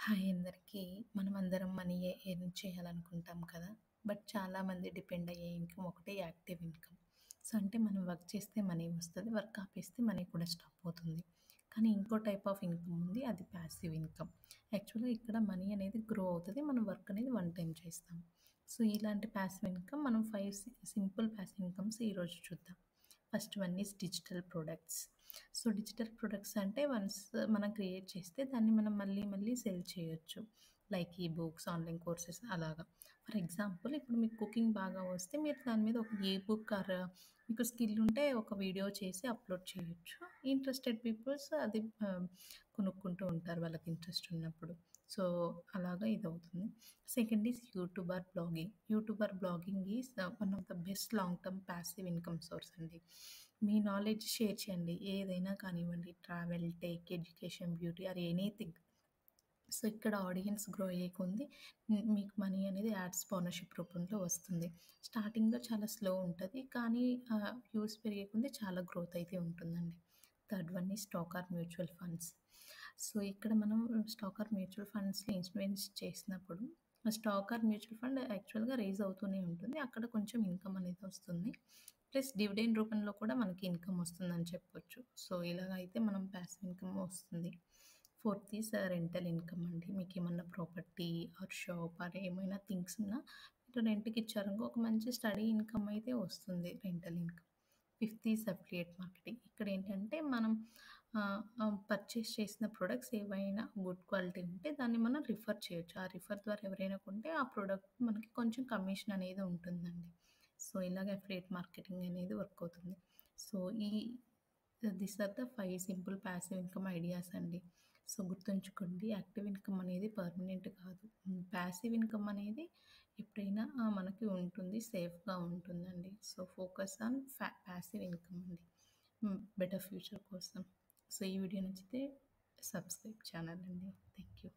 Hi అందరికీ. మనమందరం money earn చేయాలనుకుంటాం కదా! బట్ చాలామంది డిపెండ్ అయ్యే ఇన్‌కమ్ ఒకటే యాక్టివ్ ఇన్‌కమ్. సో, అంటే మనం వర్క్ చేస్తే మనీ వస్తది. వర్క్ ఆపేస్తే మనీ కూడా స్టాప్ అవుతుంది. కానీ ఇంకో టైప్ ఆఫ్ ఇన్‌కమ్ ఉంది. అది పాసివ్ ఇన్‌కమ్. యాక్చువల్‌గా ఇక్కడ మనీ అనేది గ్రో అవుతది. మనం వర్క్ అనేది వన్ టైమ్ చేస్తాం. సో, ఇలాంటి పాసివ్ ఇన్‌కమ్ మనం 5 సింపుల్ పాసివ్ ఇన్‌కమ్స్ ఈరోజు చూద్దాం. First one is digital products. So, digital products అంటే వన్స్ మనం క్రియేట్ చేస్తే దాన్ని మనం మళ్ళీ మళ్ళీ సెల్ చేయొచ్చు. లైక్ ఈ బుక్స్, ఆన్‌లైన్ కోర్సెస్ అలాగా. ఫర్ ఎగ్జాంపుల్ ఇప్పుడు మీకు కుకింగ్ బాగా వస్తే మీరు దాని మీద ఒక ఈ బుక్ మీకు స్కిల్ ఉంటే ఒక వీడియో చేసి అప్‌లోడ్ చేయొచ్చు. ఇంట్రెస్టెడ్ పీపుల్స్ అది కొనుక్కుంటూ ఉంటారు వాళ్ళకి ఇంట్రెస్ట్ ఉన్నప్పుడు. సో, అలాగా ఇదవుతుంది. Second is YouTuber blogging. YouTuber blogging is one of the best long term passive income source అండి. మీ నాలెడ్జ్ షేర్ చేయండి. ఏదైనా కానివ్వండి travel, tech, education, beauty or anything. So, ఇక్కడ ఆడియన్స్ గ్రో అయ్యే కొంది మీకు మనీ అనేది యాడ్ స్పాన్సర్‌షిప్ రూపంలో వస్తుంది. స్టార్టింగ్‌లో చాలా స్లో ఉంటది. కానీ వ్యూస్ పెరిగే కొంది చాలా గ్రోత్ అయితే ఉంటుందండి. Third one is stock or mutual funds. So, ఇక్కడ మనం స్టాక్ ఆర్ మ్యూచువల్ ఫండ్స్‌లో ఇన్వెస్ట్ చేసినప్పుడు ఆ స్టాక్ ఆర్ మ్యూచువల్ ఫండ్ యాక్చువల్‌గా రైజ్ అవుతూనే ఉంటుంది. అక్కడ కొంచెం ఇన్‌కమ్ అనేది వస్తుంది. ప్లస్ డివిడెండ్ రూపంలో కూడా మనకి ఇన్‌కమ్ వస్తుందని చెప్పొచ్చు. సో, ఇలాగ అయితే మనం పాసివ్ ఇన్‌కమ్ వస్తుంది. ఫోర్త్ ఈజ్ రెంటల్ ఇన్‌కమ్ అండి. మీకేమన్నా ప్రాపర్టీ ఆర్ షాప్ ఆర్ ఏమైనా థింగ్స్ ఉన్నా మీరు రెంట్‌కి ఇచ్చారనుకో ఒక మంచి స్టడీ ఇన్‌కమ్ అయితే వస్తుంది rental income. Fifth is affiliate marketing. ఇక్కడేంటంటే మనం పర్చేస్ చేసిన ప్రొడక్ట్స్ ఏవైనా గుడ్ క్వాలిటీ ఉంటే దాన్ని మనం రిఫర్ చేయొచ్చు. ఆ రిఫర్ ద్వారా ఎవరైనా కొంటే ఆ ప్రొడక్ట్ మనకి కొంచెం కమిషన్ అనేది ఉంటుందండి. సో, ఇలాగ అఫిలియేట్ మార్కెటింగ్ అనేది వర్క్ అవుతుంది. So, these are the 5 simple passive income ideas అండి. సో, గుర్తుంచుకోండి యాక్టివ్ ఇన్‌కమ్ అనేది పర్మనెంట్ కాదు. పాసివ్ ఇన్‌కమ్ అనేది ఎప్పుడైనా మనకి ఉంటుంది. సేఫ్‌గా ఉంటుందండి. So, focus on passive income అండి. బెటర్ ఫ్యూచర్ కోసం. సో, ఈ వీడియో నచ్చితే సబ్స్క్రైబ్ ఛానల్ అండి. Thank you.